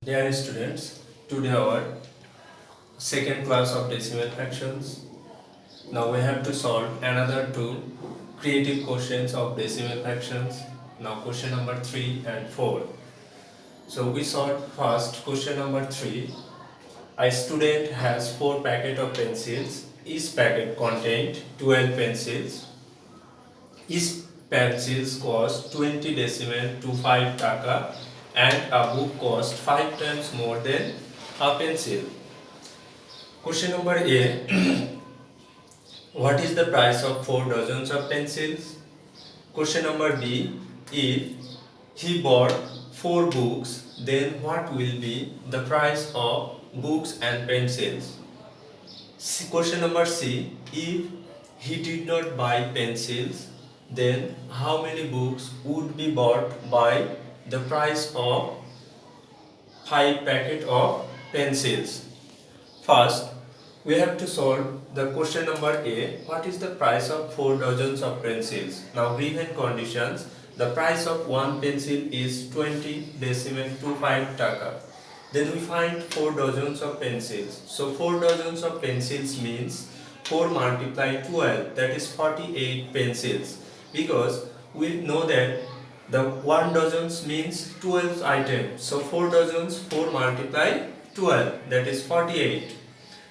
Dear students, today our second class of decimal fractions. Now we have to solve another two creative questions of decimal fractions. Now question number 3 and 4. So we solved first question number 3. A student has 4 packet of pencils. Each packet contained 12 pencils. Each pencils cost 20 decimal to 5 taka and a book cost 5 times more than a pencil. Question number A. What is the price of 4 dozens of pencils? Question number B. If he bought 4 books, then what will be the price of books and pencils? Question number C. If he did not buy pencils, then how many books would be bought by the price of 5 packet of pencils? First, we have to solve the question number A. What is the price of 4 dozens of pencils? Now, given conditions, the price of one pencil is 20 decimal 25 taka. Then we find 4 dozens of pencils. So 4 dozens of pencils means 4 multiplied 12, that is 48 pencils. Because we know that the 1 dozens means 12 items. So 4 dozens, 4 multiplied 12, that is 48.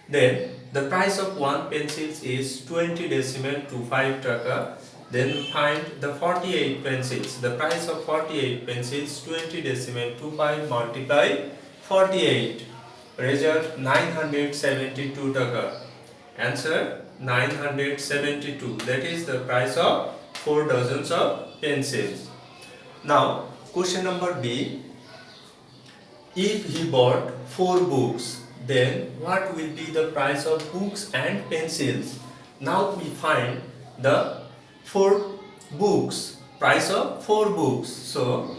Then the price of one pencil is 20 decimal to 5 taka. Then find the 48 pencils. The price of 48 pencils 20 decimal to 5 multiply 48. Result 972 taka. Answer 972. That is the price of 4 dozens of pencils. Now question number B. If he bought 4 books, then what will be the price of books and pencils? Now we find the 4 books, price of 4 books. So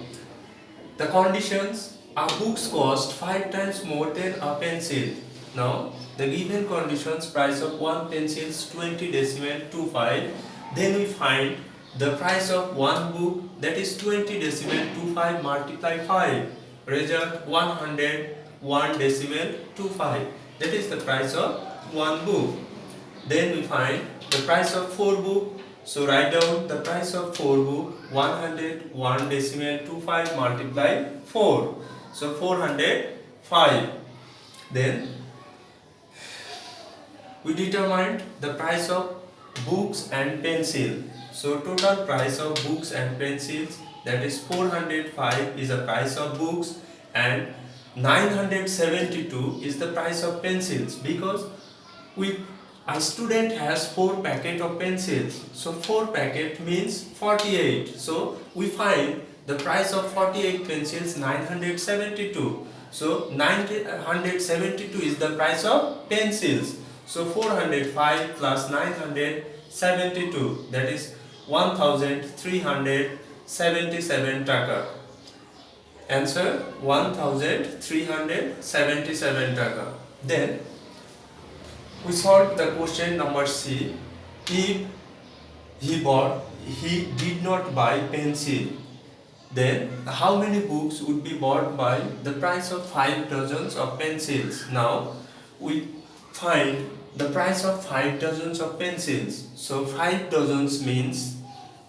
the conditions are books cost 5 times more than a pencil. Now the given conditions, price of one pencil is 20 decimal to 5. Then we find the price of one book, that is 20 decimal to 5 multiply 5. Result 101 decimal to 5. That is the price of one book. Then we find the price of 4 book. So write down the price of 4 book, 101 decimal to 5 multiply 4. So 405. Then we determined the price of books and pencil. So total price of books and pencils, that is 405 is the price of books and 972 is the price of pencils, because a student has 4 packet of pencils. So 4 packet means 48. So we find the price of 48 pencils 972. So 972 is the price of pencils. So 405 plus 972, that is 1377 taka. Answer 1377 taka. Then we solved the question number C. If he did not buy pencil, then how many books would be bought by the price of 5 dozens of pencils? Now we find the price of 5 dozens of pencils. So 5 dozens means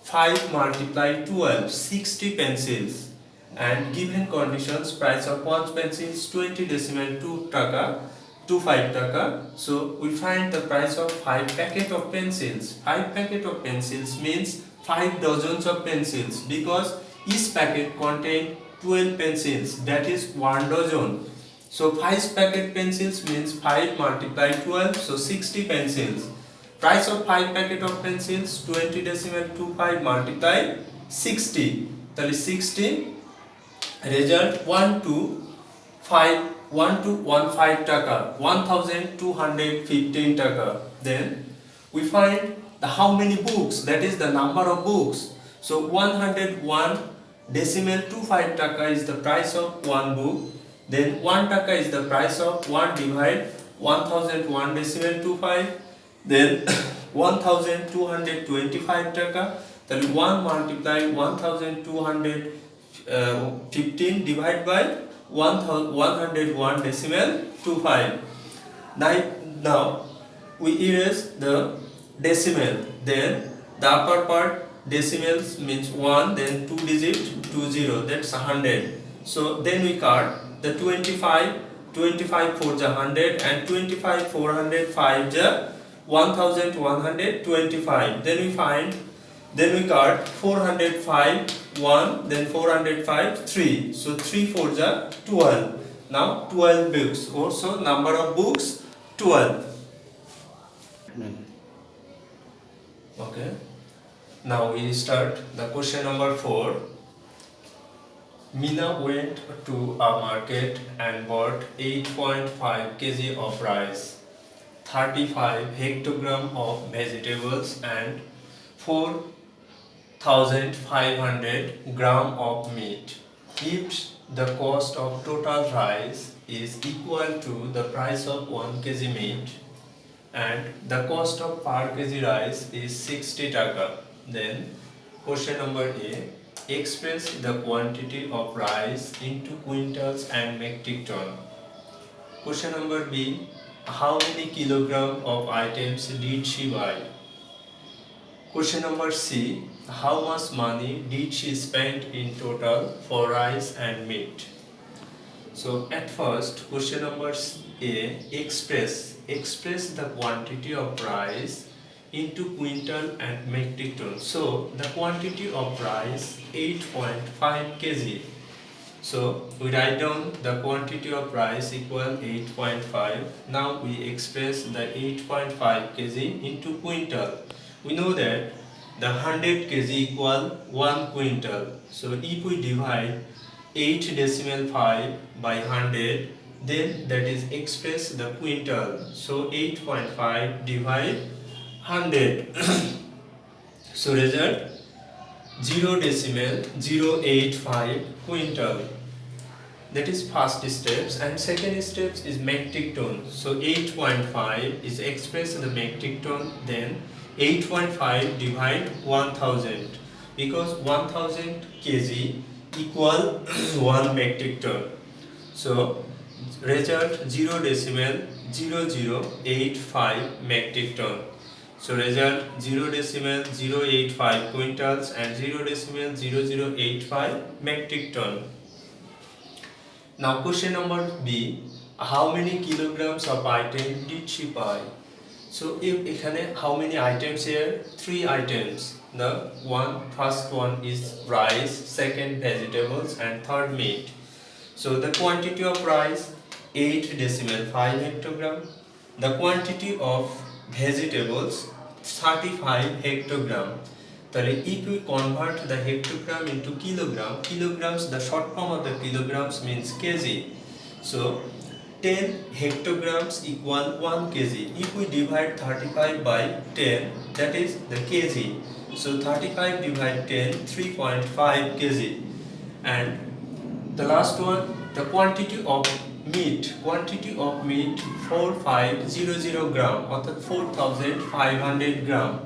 5 multiplied 12, 60 pencils. And given conditions, price of one pencil is 20 decimal 2 taka to 5 taka. So we find the price of 5 packet of pencils. 5 packet of pencils means 5 dozens of pencils, because each packet contains 12 pencils, that is 1 dozen. So 5 packet pencils means 5 multiplied 12, so 60 pencils. Price of 5 packet of pencils 20 decimal to 5 multiply 60. That is 60. Result 1215 taka, 1215 taka. Then we find the how many books, that is the number of books. So 101 decimal 25 taka is the price of one book. Then 1 taka is the price of 1 divide 1001 decimal 25. Then 1225 taka. That is 1 multiply 1215 divide by 101 decimal 25. Now we erase the decimal, then the upper part decimals means 1, then 2 digit 20, that's 100. So then we cut the 25 for the 100 and 25 405 the 1125. Then we cut 405 1, then 405 3. So 3 for the 12. Now 12 books. Also number of books 12. Okay. Now we start the question number 4. Mina went to a market and bought 8.5 kg of rice, 35 hectogram of vegetables and 4,500 gram of meat. If the cost of total rice is equal to the price of 1 kg meat and the cost of per kg rice is 60 taka, then question number A, express the quantity of rice into quintals and metric ton. Question number B, how many kilogram of items did she buy? Question number C, how much money did she spend in total for rice and meat? So at first, question number A, express the quantity of rice into quintal and metric ton. So the quantity of rice 8.5 kg. So we write down the quantity of rice equal 8.5. Now we express the 8.5 kg into quintal. We know that the 100 kg equal 1 quintal. So if we divide 8 decimal 5 by 100, then that is express the quintal. So 8.5 divide 100. So result 0.085 quintal. That is first steps, and second steps is metric ton. So 8.5 is expressed in the metric ton, then 8.5 divide 1000, because 1000 kg equal 1 metric ton. So result 0.0085 metric ton. So result 0.085 quintals and 0.0085 metric ton. Now question number B, how many kilograms of item did she buy? So if how many items here? 3 items. The first one is rice, second vegetables and third meat. So the quantity of rice 8.5 hectogram. The quantity of vegetables 35 hectogram. If we convert the hectogram into kilogram, kilograms, the short form of the kilograms means kg. So 10 hectograms equal 1 kg. If we divide 35 by 10, that is the kg. So 35 divide 10, 3.5 kg. And the last one, the quantity of meat 4500 gram, or 4500 gram.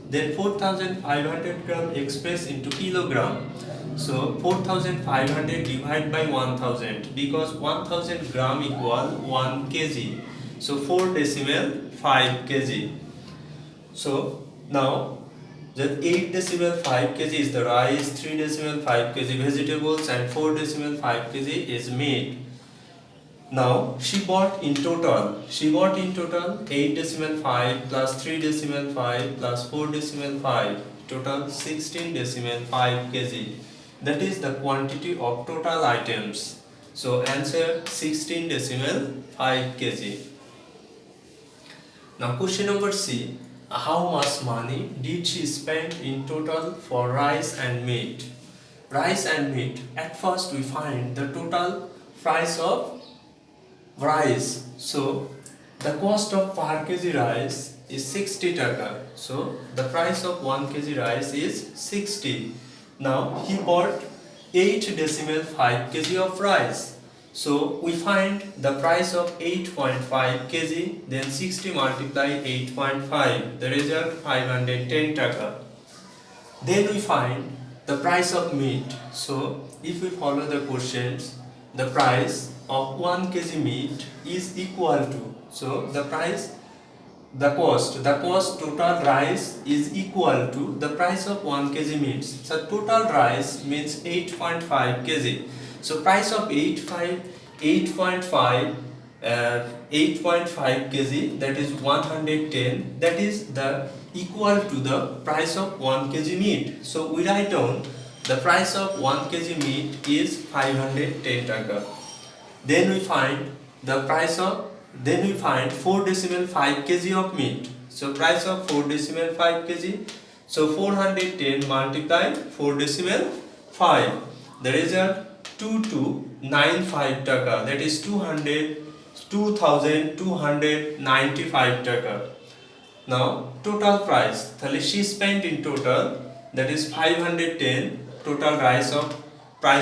Then 4500 gram expressed into kilogram. So 4500 divided by 1000, because 1000 gram equal 1 kg. So 4.5 kg. So now the 8.5 kg is the rice, 3.5 kg vegetables and 4.5 kg is meat. Now she bought in total 8.5 plus 3.5 plus 4.5, total 16.5 kg. That is the quantity of total items. So answer 16.5 kg. Now question number C, how much money did she spend in total for rice and meat? Rice and meat, at first we find the total price of rice. So the cost of per kg rice is 60 taka. So the price of 1 kg rice is 60. Now he bought 8.5 kg of rice. So we find the price of 8.5 kg, then 60 multiply 8.5, the result 510 taka. Then we find the price of meat. So if we follow the questions, the price of 1 kg meat is equal to, so the cost total rice is equal to the price of 1 kg meat. So total rice means 8.5 kg. So price of 8.5 kg, that is 110, that is the equal to the price of 1 kg meat. So we write down the price of 1 kg meat is 510 taka. Then we find 4.5 kg of meat. So price of 4.5 kg. So 410 multiply 4.5. The result 2295 taka. That is 2295 taka. Now total price. She spent in total, that is 510 total price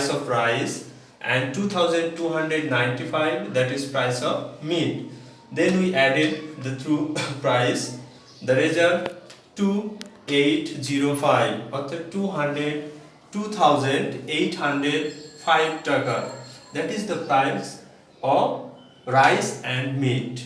of rice, and 2295, that is price of meat. Then we added the two price, the result 2805 or 2805 taka. That is the price of rice and meat.